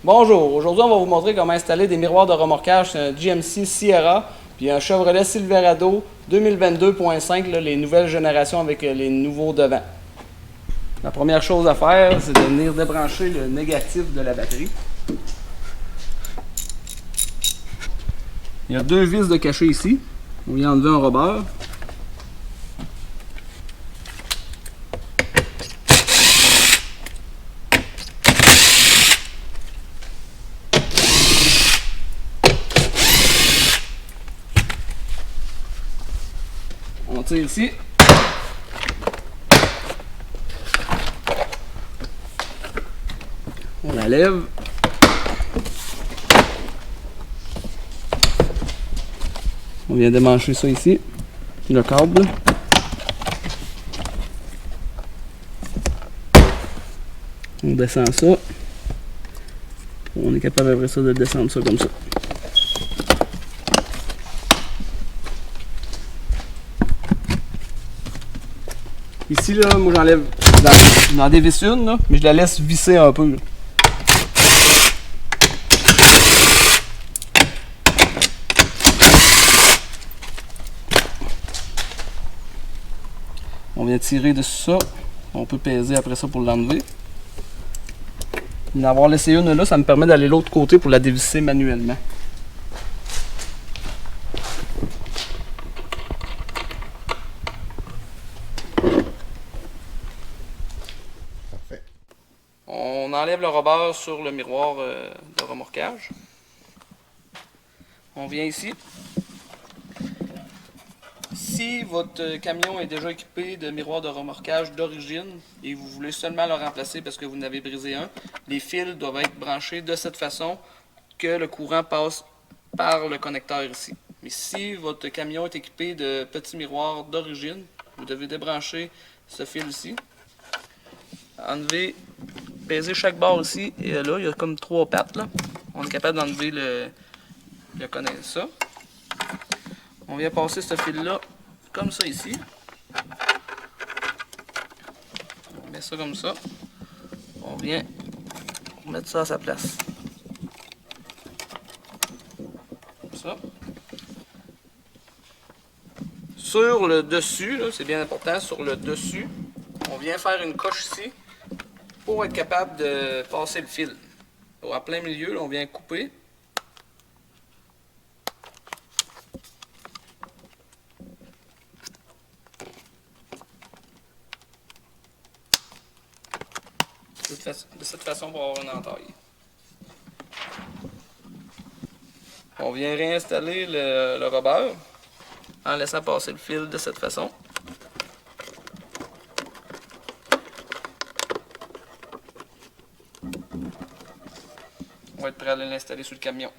Bonjour, aujourd'hui on va vous montrer comment installer des miroirs de remorquage sur un GMC Sierra puis un Chevrolet Silverado 2022.5, les nouvelles générations avec les nouveaux devants. La première chose à faire, c'est de venir débrancher le négatif de la batterie. Il y a deux vis de cachet ici. On vient enlever un rebord. On tire ici. On la lève. On vient démancher ça ici. Le câble. On descend ça. On est capable après ça de descendre ça comme ça. Ici, là, moi j'enlève. J'en dévisse une, là, mais je la laisse visser un peu. Là. On vient tirer dessus ça. On peut peser après ça pour l'enlever. D'avoir laissé une là, ça me permet d'aller de l'autre côté pour la dévisser manuellement. Parfait. On enlève le rebord sur le miroir de remorquage. On vient ici. Si votre camion est déjà équipé de miroirs de remorquage d'origine et vous voulez seulement le remplacer parce que vous en avez brisé un, les fils doivent être branchés de cette façon que le courant passe par le connecteur ici. Mais si votre camion est équipé de petits miroirs d'origine, vous devez débrancher ce fil ici, enlever, peser chaque barre ici et là, il y a comme trois pattes là. On est capable d'enlever le connecteur. Ça. On vient passer ce fil là comme ça ici. On met ça comme ça. On vient mettre ça à sa place. Comme ça. Sur le dessus, c'est bien important, sur le dessus, on vient faire une coche ici pour être capable de passer le fil. En plein milieu, là, on vient couper. De cette façon pour avoir une entaille. On vient réinstaller le rebord en laissant passer le fil de cette façon. On va être prêt à l'installer sur le camion.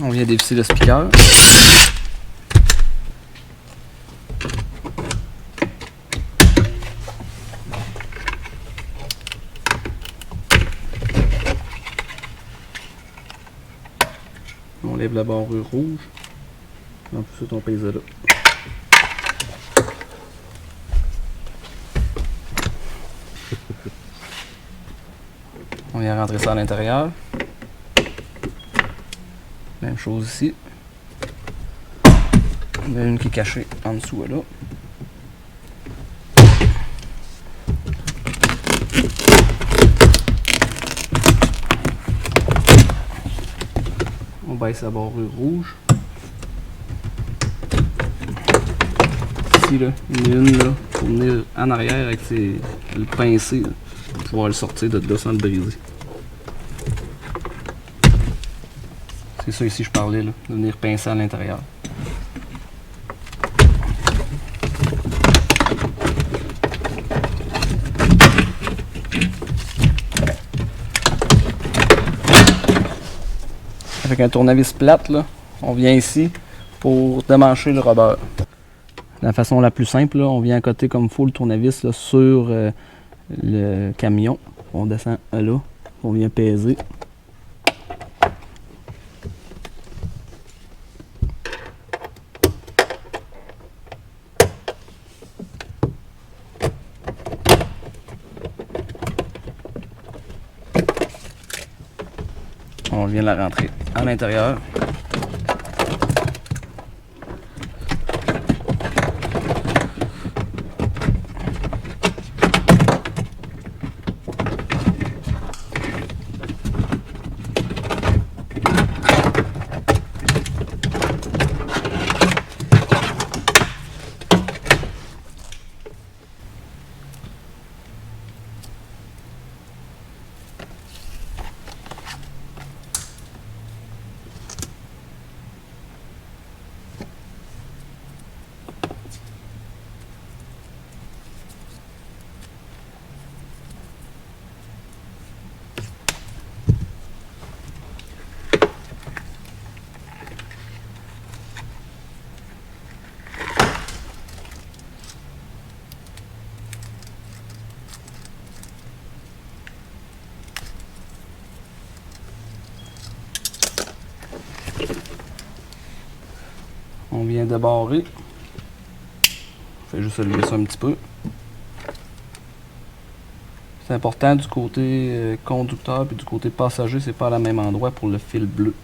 On vient dévisser le speaker. On lève la barre rouge. Ensuite on pèse là. On vient rentrer ça à l'intérieur. Même chose ici. Il y en a une qui est cachée en dessous là. On baisse la barre rouge. Ici là, il y en a une là pour venir en arrière avec le pincé là, pour pouvoir le sortir de là sans le briser. C'est ça ici je parlais, là, de venir pincer à l'intérieur. Avec un tournevis plate, là, on vient ici pour démancher le rubber. La façon la plus simple, là, on vient accoter comme il faut le tournevis là, sur le camion. On descend là, on vient peser. On vient la rentrer à l'intérieur. On vient débarrer. On fait juste lever ça un petit peu. C'est important du côté conducteur puis du côté passager, c'est pas à la même endroit pour le fil bleu.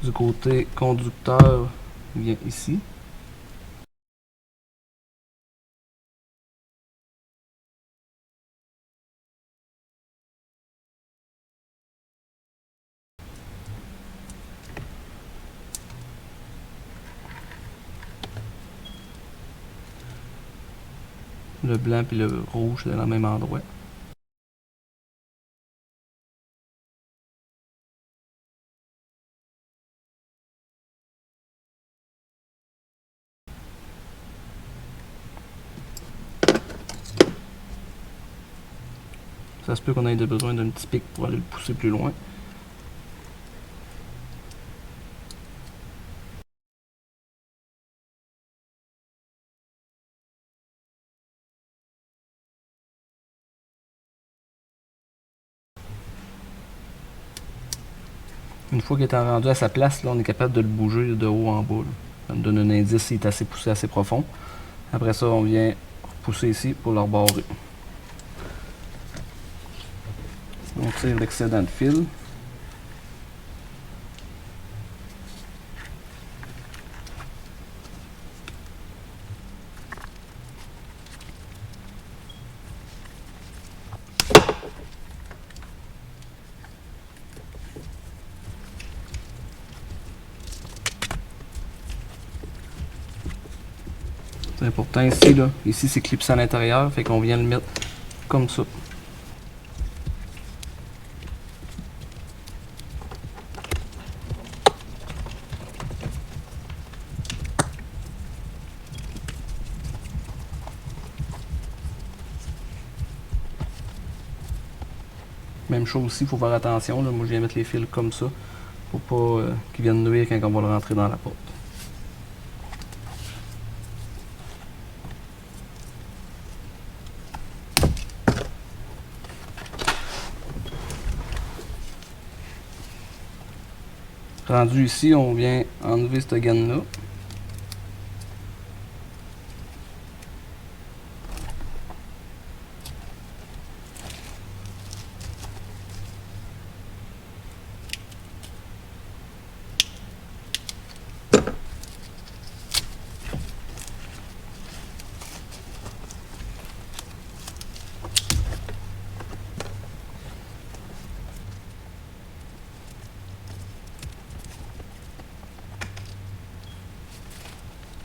Du côté conducteur, il vient ici. Le blanc puis le rouge, c'est dans le même endroit. Ça se peut qu'on ait besoin d'un petit pic pour aller le pousser plus loin. Une fois qu'il est rendu à sa place, là, on est capable de le bouger de haut en bas. Là. Ça me donne un indice s'il est assez poussé, assez profond. Après ça, on vient repousser ici pour le rebarrer. On tire l'excédent de fil. C'est important ici, là. Ici, c'est clipsé à l'intérieur, fait qu'on vient le mettre comme ça. Même chose aussi, il faut faire attention. Là. Moi, je viens mettre les fils comme ça pour pas qu'ils viennent nuire quand on va le rentrer dans la porte. Rendu ici, on vient enlever cette gaine-là.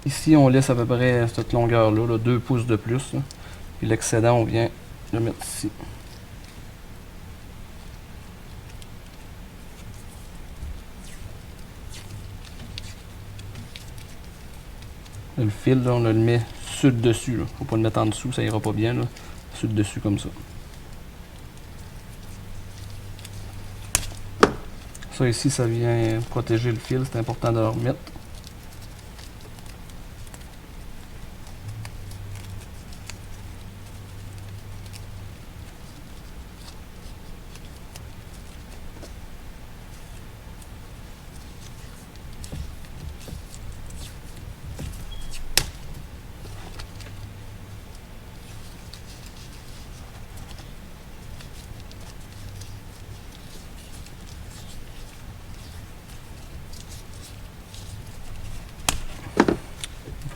Ici, on laisse à peu près cette longueur-là, là, 2 pouces de plus. Là. Puis l'excédent, on vient le mettre ici. Le fil, là, on le met sur le dessus. Là. Faut pas le mettre en dessous, ça ira pas bien. Là. Sur le dessus comme ça. Ça ici, ça vient protéger le fil, c'est important de le remettre.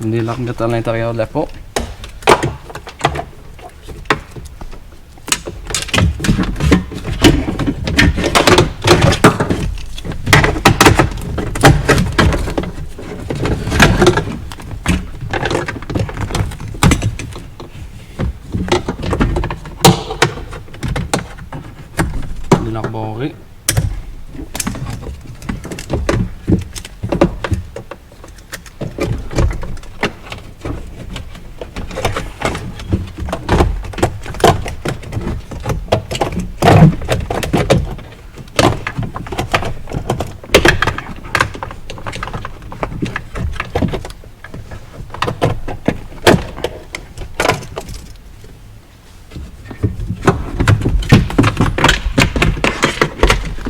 Vous venez la remettre à l'intérieur de la porte. Vous venez la rebarrer.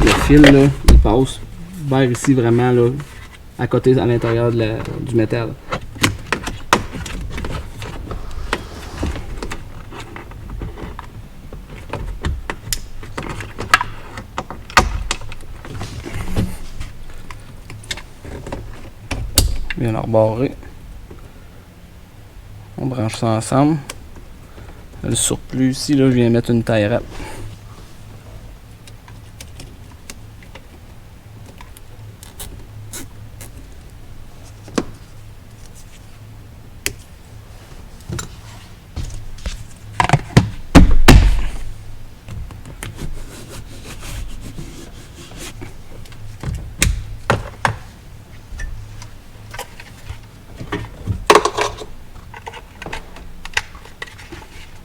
Le fil, là, il passe vers ici vraiment là, à côté, à l'intérieur du métal. Bien la rebarrer. On branche ça ensemble. Le surplus ici, là, je viens mettre une taille rap.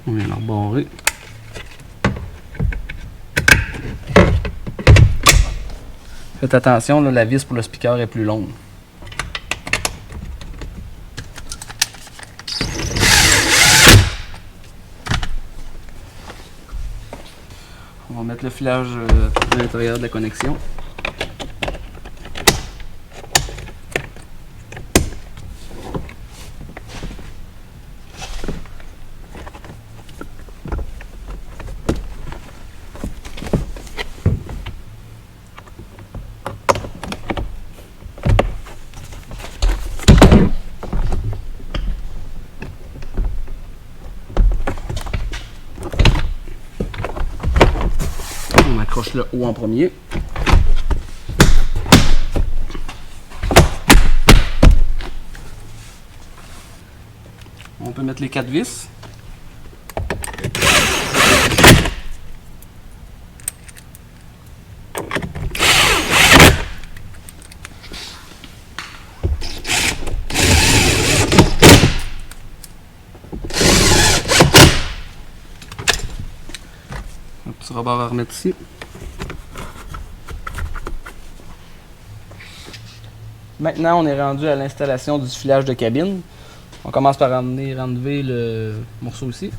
On vient la rebarrer. Faites attention, là, la vis pour le speaker est plus longue. On va mettre le filage à l'intérieur de la connexion. On accroche le haut en premier. On peut mettre les 4 vis. Un petit rebord à remettre ici. Maintenant, on est rendu à l'installation du filage de cabine. On commence par enlever le morceau ici.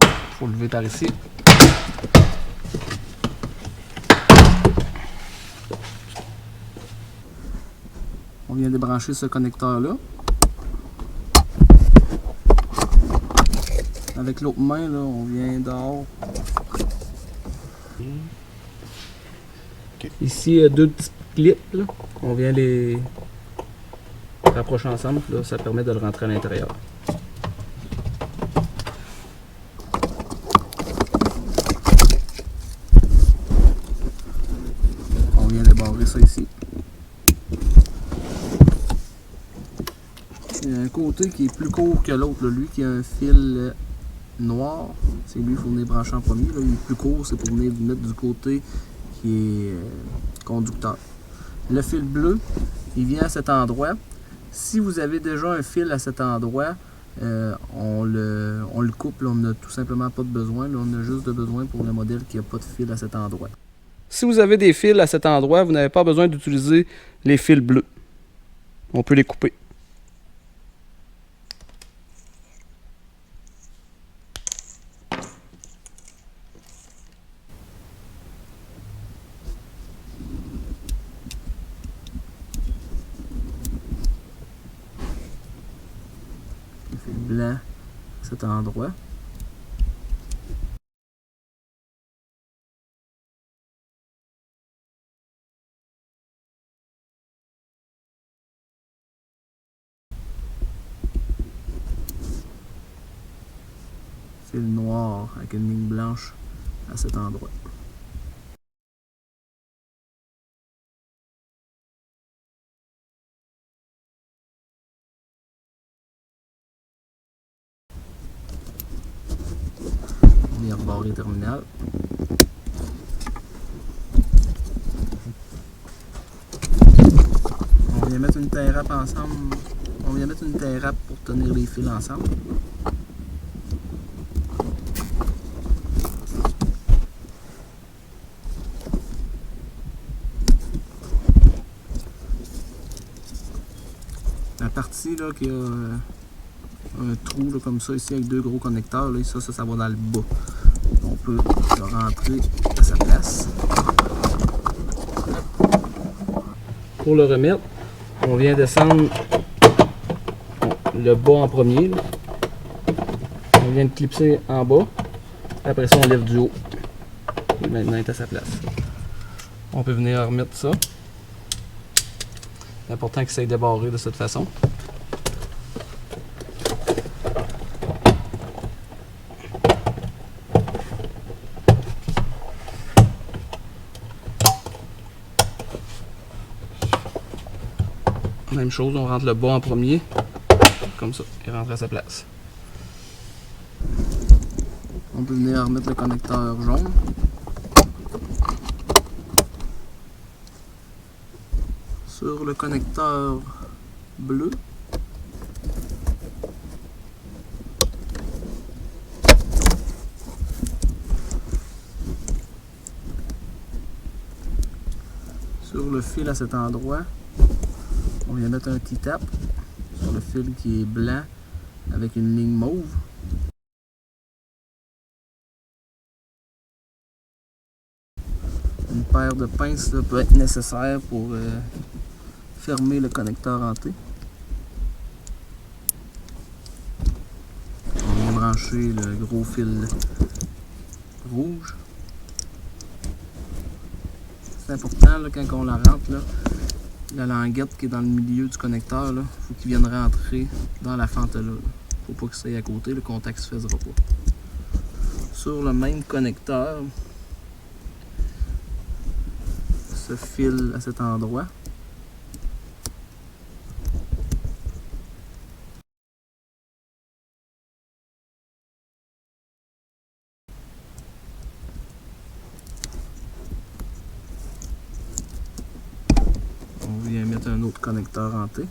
Il faut le lever par ici. On vient débrancher ce connecteur-là. Avec l'autre main, là, on vient dehors. Okay. Ici, il y a 2 petits clips. Là. On vient les rapprocher ensemble. Là, ça permet de le rentrer à l'intérieur. On vient débarrer ça ici. Il y a un côté qui est plus court que l'autre. Lui qui a un fil noir, c'est lui qu'il faut venir brancher en premier. Là, il est plus court, c'est pour venir mettre du côté qui est conducteur. Le fil bleu, il vient à cet endroit. Si vous avez déjà un fil à cet endroit, on le coupe. Là, on n'a tout simplement pas de besoin. Là, on a juste de besoin pour le modèle qui n'a pas de fil à cet endroit. Si vous avez des fils à cet endroit, vous n'avez pas besoin d'utiliser les fils bleus. On peut les couper. Le fil blanc à cet endroit. Fil noir avec une ligne blanche à cet endroit. Venir barrer terminal. On vient mettre une tie wrap ensemble. On vient mettre une tie wrap pour tenir les fils ensemble. La partie là, qui a un trou là, comme ça ici avec deux gros connecteurs, là, ça va dans le bas. On peut le rentrer à sa place. Pour le remettre, on vient descendre le bas en premier. Là. On vient de clipser en bas. Après ça, on lève du haut. Et maintenant, il est à sa place. On peut venir remettre ça. C'est important qu'il s'aille débarrer de cette façon. Même chose, on rentre le bas en premier. Comme ça, il rentre à sa place. On peut venir remettre le connecteur jaune. Sur le connecteur bleu. Sur le fil à cet endroit, on vient mettre un T-tap sur le fil qui est blanc avec une ligne mauve. Une paire de pinces là, peut être nécessaire pour fermer le connecteur en T. On vient brancher le gros fil rouge. C'est important là, quand on la rentre, là, la languette qui est dans le milieu du connecteur, il faut qu'il vienne rentrer dans la fente là. Faut pas que ça aille à côté, le contact se faisera pas. Sur le même connecteur, ce fil à cet endroit. On vient mettre un autre connecteur en T.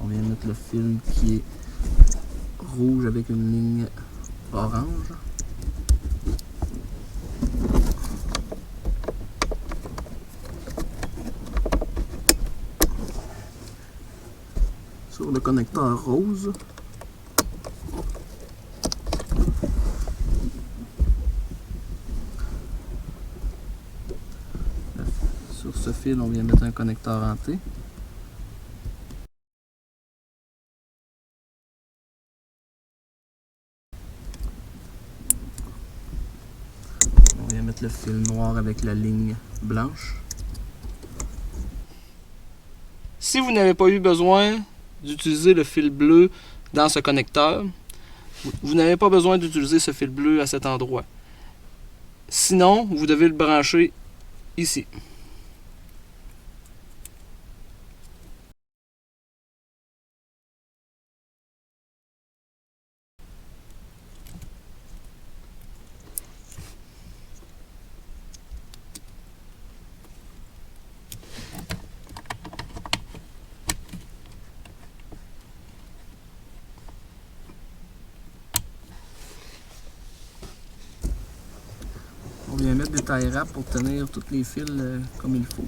On vient mettre le fil qui est rouge avec une ligne orange. Sur le connecteur rose. Sur ce fil, on vient mettre un connecteur en T. On vient mettre le fil noir avec la ligne blanche. Si vous n'avez pas eu besoin d'utiliser le fil bleu dans ce connecteur, vous n'avez pas besoin d'utiliser ce fil bleu à cet endroit. Sinon, vous devez le brancher ici. tie wrap pour tenir tous les fils comme il faut.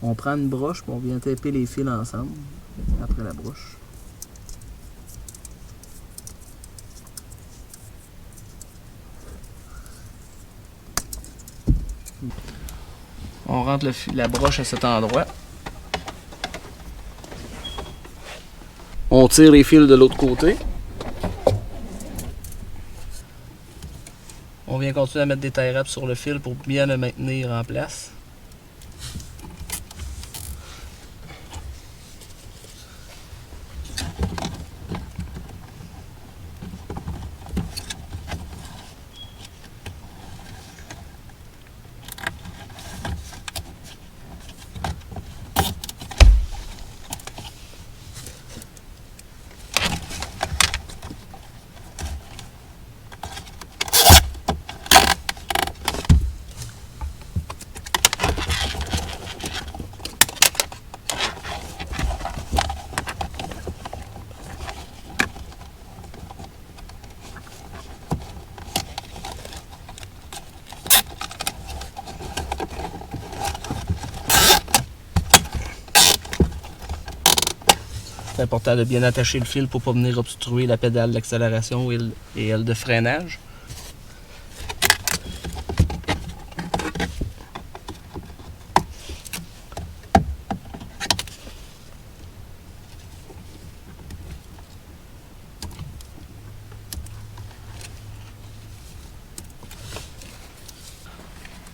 On prend une broche et on vient taper les fils ensemble après la broche. On rentre la broche à cet endroit. On tire les fils de l'autre côté. On vient continuer à mettre des tie wraps sur le fil pour bien le maintenir en place. C'est important de bien attacher le fil pour ne pas venir obstruer la pédale d'accélération et elle de freinage.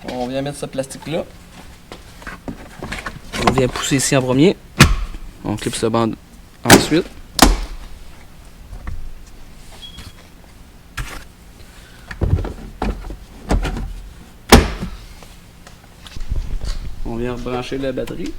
On vient mettre ce plastique là. On vient pousser ici en premier. On clip ce bande ensuite. On vient rebrancher la batterie.